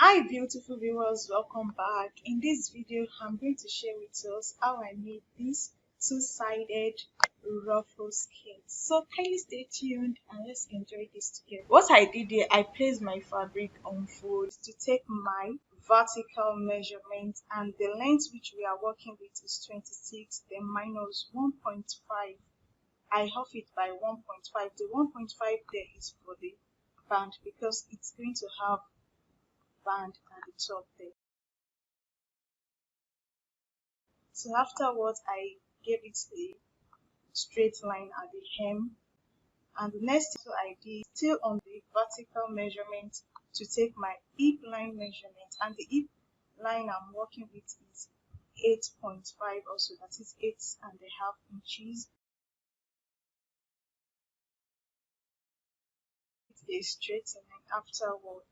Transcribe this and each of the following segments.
Hi beautiful viewers, welcome back. In this video I'm going to share with us how I made this two-sided ruffle skirt. So kindly stay tuned and let's enjoy this together. What I did here, I placed my fabric on fold to take my vertical measurement, and the length which we are working with is 26, then minus 1.5. I off it by 1.5. The 1.5 there is for the band because it's going to have band at the top there. So afterwards, I gave it a straight line at the hem. And the next thing I did, still on the vertical measurement, to take my hip line measurement. And the hip line I'm working with is 8.5 also, that is 8.5 inches. It's a straight line afterward.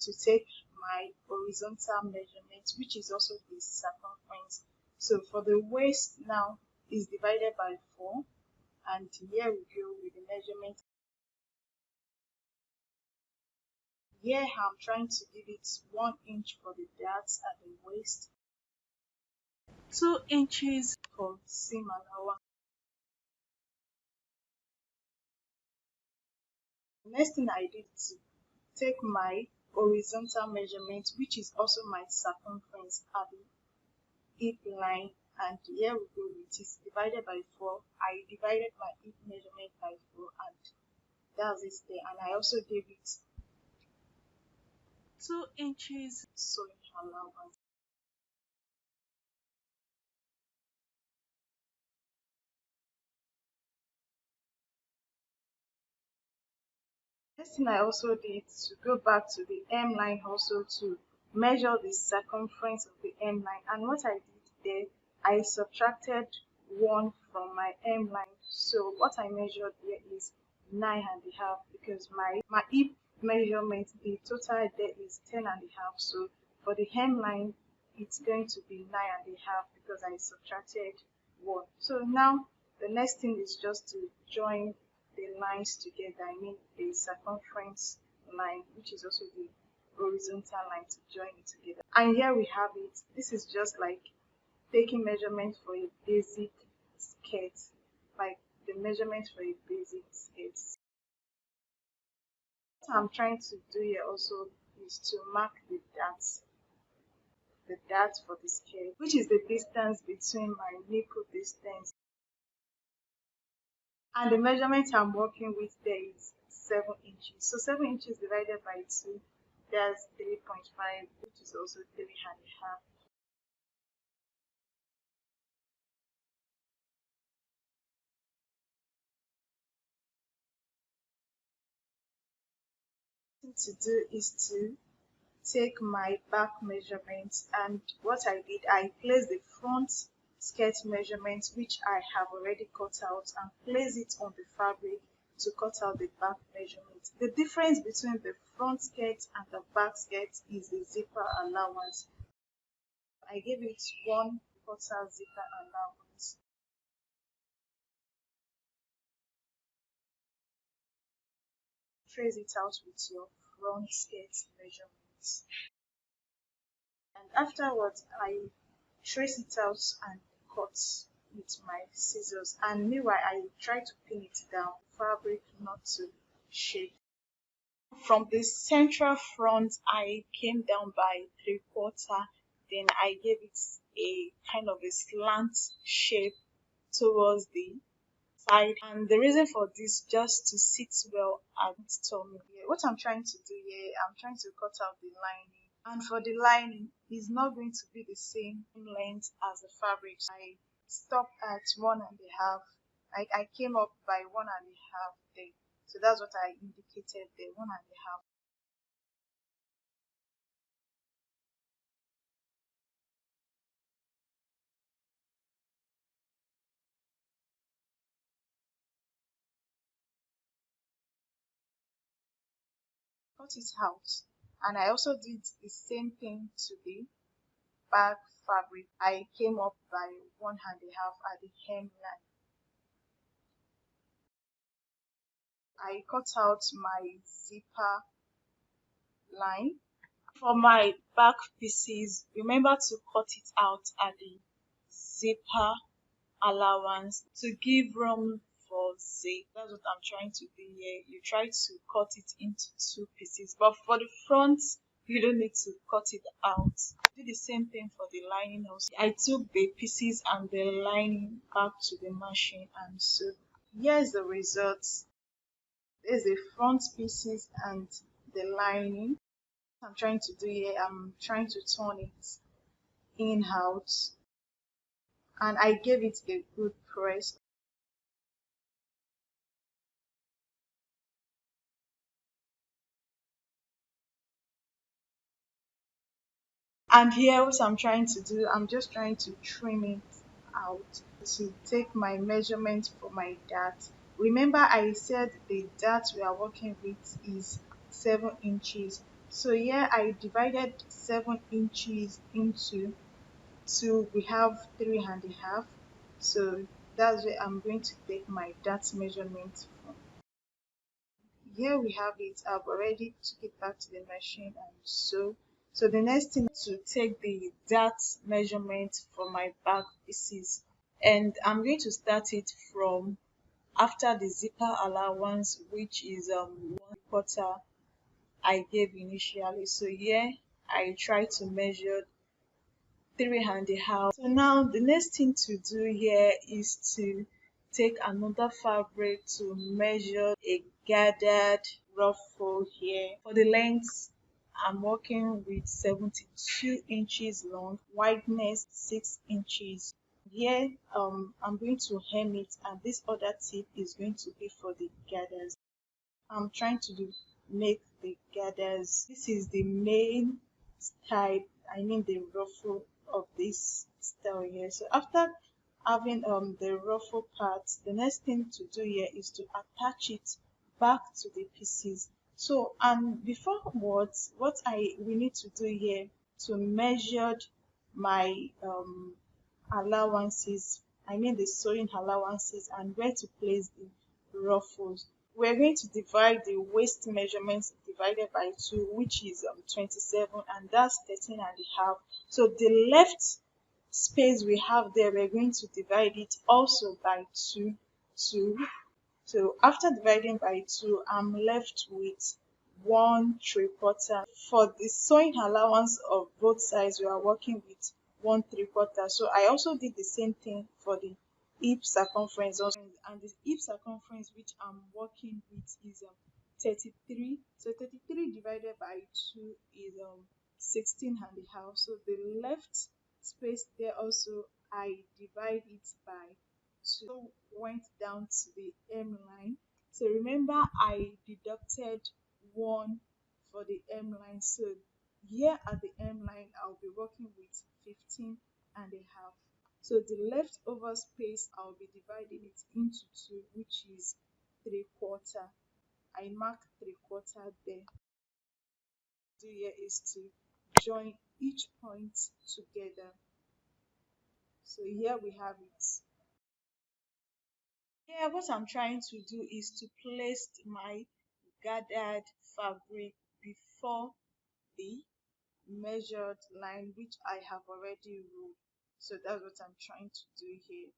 To take my horizontal measurement, which is also the circumference. So for the waist now is divided by 4, and here we go with the measurement. Here I'm trying to give it 1 inch for the darts at the waist, 2 inches for seam allowance. The next thing I did to take my horizontal measurement, which is also my circumference at the hip line, and here we go with it divided by 4. I divided my hip measurement by 4, and that's it there. And I also gave it 2 inches sewing allowance. Next thing I also did to go back to the hem line also to measure the circumference of the hem line, and what I did there, I subtracted 1 from my hem line. So what I measured here is 9.5, because my hip measurement, the total there is 10.5. So for the hem line it's going to be 9.5 because I subtracted 1. So now the next thing is just to join the lines together. I mean the circumference line, which is also the horizontal line, to join it together. And here we have it. This is just like taking measurement for a basic skirt, like the measurement for a basic skirt. What I'm trying to do here also is to mark the dart for the skirt, which is the distance between my nipple distance and the measurement I'm working with there is 7 inches. So 7 inches divided by 2, that's 3.5, which is also 3.5. Thing to do is to take my back measurement, and what I did, I placed the front skirt measurement, which I have already cut out, and place it on the fabric to cut out the back measurement. The difference between the front skirt and the back skirt is the zipper allowance. I gave it 1/4 zipper allowance. Trace it out with your front skirt measurements. And afterwards, I trace it out and cut with my scissors. And meanwhile, I try to pin it down, fabric not to shake. From the central front, I came down by 3/4. Then I gave it a kind of a slant shape towards the side, and the reason for this, just to sit well at tummy. What I'm trying to do here, I'm trying to cut out the lining, and for the lining it's not going to be the same length as the fabric. I stopped at 1.5. I came up by 1.5 there, so that's what I indicated there, 1.5. Cut it out, and I also did the same thing to the back fabric. I came up by 1.5 at the hemline. I cut out my zipper line. For my back pieces, remember to cut it out at the zipper allowance to give room for zip. That's what I'm trying to do here. You try to cut it into two pieces, but for the front, you don't need to cut it out. Do the same thing for the lining also. I took the pieces and the lining back to the machine and sewed. Here's the results. There's the front pieces and the lining. I'm trying to do here, I'm trying to turn it in out, and I gave it a good press. And here what I'm trying to do, I'm just trying to trim it out to take my measurement for my dart. Remember I said the dart we are working with is 7 inches. So here I divided 7 inches into two. We have 3.5. So that's where I'm going to take my dart measurement from. Here we have it. I've already took it back to the machine and so the next thing is to take the dart measurement for my back pieces, and I'm going to start it from after the zipper allowance, which is 1/4 I gave initially. So here I try to measure 3.5. So now the next thing to do here is to take another fabric to measure a gathered ruffle here. For the length, I'm working with 72 inches long, wideness 6 inches. Here, I'm going to hem it, and this other tip is going to be for the gathers. I'm trying to make the gathers. This is the main type, I mean the ruffle of this style here. So after having the ruffle part, the next thing to do here is to attach it back to the pieces. So and before what I we need to do here to measure my allowances, I mean the sewing allowances, and where to place the ruffles. We're going to divide the waist measurements divided by 2, which is 27, and that's 13.5. So the left space we have there, we're going to divide it also by 2. So after dividing by 2, I'm left with 1/3. For the sewing allowance of both sides, we are working with 1/3. So I also did the same thing for the hip circumference also, and the hip circumference which I'm working with is 33. So 33 divided by 2 is 16.5. So the left space there also I divide it by 2. Went down to the hem line. So remember I deducted 1 for the hem line. So here at the hem line I'll be working with 15.5. So the leftover space I'll be dividing it into 2, which is 3/4. I mark 3/4 there. Do here is to join each point together. So here we have it. Here what I'm trying to do is to place my gathered fabric before the measured line which I have already ruled. So that's what I'm trying to do here,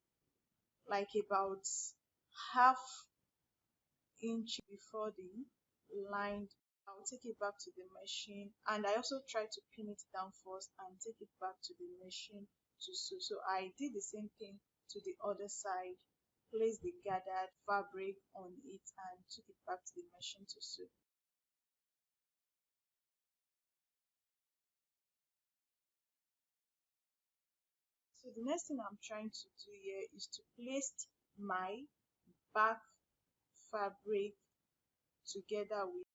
like about half inch before the line. I'll take it back to the machine, and I also try to pin it down first and take it back to the machine to sew. So I did the same thing to the other side, place the gathered fabric on it and took it back to the machine to sew. So the next thing I'm trying to do here is to place my back fabric together with.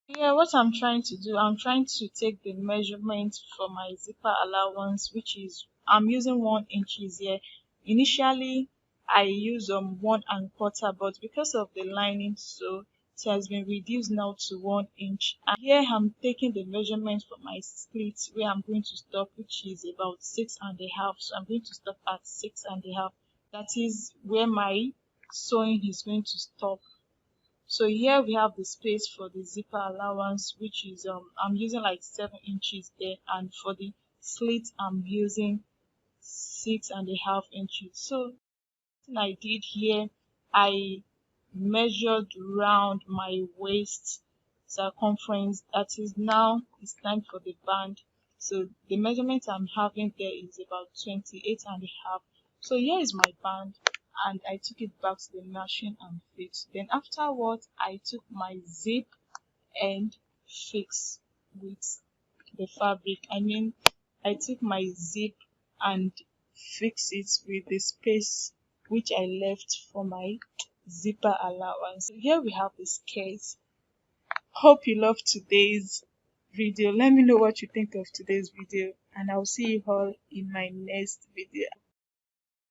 Yeah, what I'm trying to do, I'm trying to take the measurement for my zipper allowance, which is I'm using 1 inches here. Initially, I use 1 1/4, but because of the lining, so it has been reduced now to 1 inch. And here I'm taking the measurement for my split, where I'm going to stop, which is about 6.5. So I'm going to stop at 6.5. that is where my sewing is going to stop. So here we have the space for the zipper allowance, which is I'm using like 7 inches there, and for the slit I'm using 6.5 inches. So what I did here, I measured round my waist circumference. That is, now it's time for the band. So the measurement I'm having there is about 28.5. So here is my band, and I took it back to the machine and fixed. Then afterwards I took my zip and fixed with the fabric. I took my zip and fixed it with the space which I left for my zipper allowance. So here we have the skirt. Hope you love today's video. Let me know what you think of today's video, and I'll see you all in my next video.